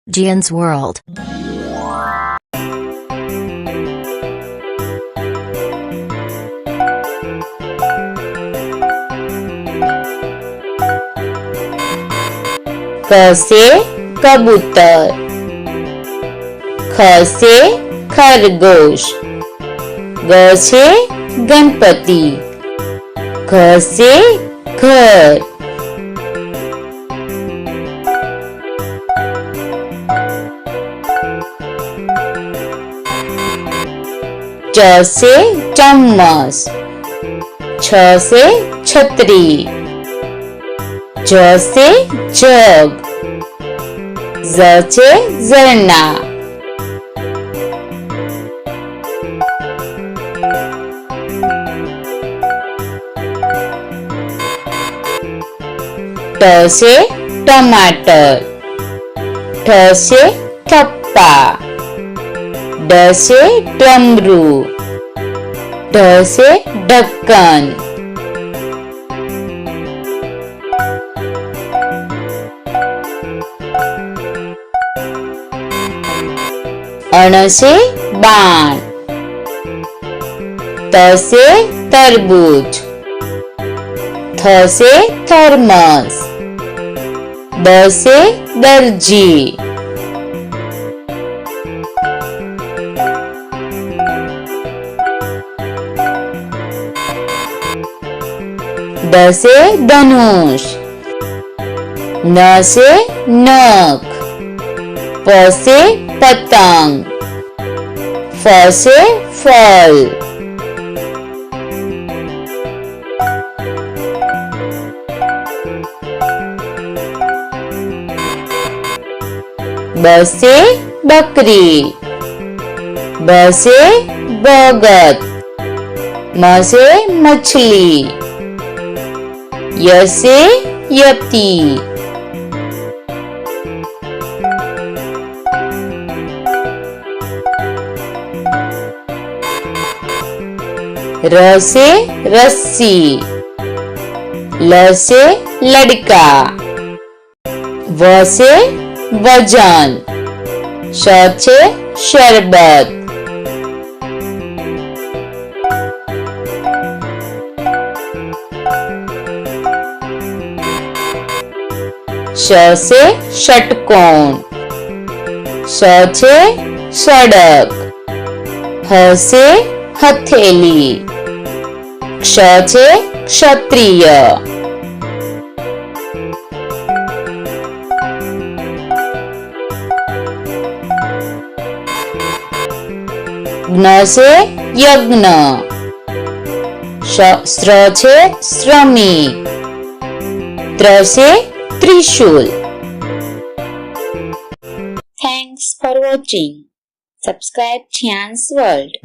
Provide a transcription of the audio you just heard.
Gian's World. क से कबूतर, ख से खरगोश, ग से गणपति, घ से घर, च से चम्मच, छ से छतरी, ज से जग, ज से झरना, ट से टमाटर, ठ से ठप्पा, ड से डमरू, ढ से ढक्कन, अण से बाण, त से तरबूज, थ से थर्मस, द से दर्जी, द से धनुष, न से नख, प से पतंग, फ से फल, ब से बकरी, ब से भगत, म से मछली, य से यति, र से रस्सी, ल से लड़का, व से वजन, श से शरबत, श से षटकोण, स से सड़क, ह से हथेली, क्ष से क्षत्रिय, ज्ञ से यज्ञ, स्र से श्रमिक, त्र से त्रिशूल. Thanks for watching. Subscribe Gian's World.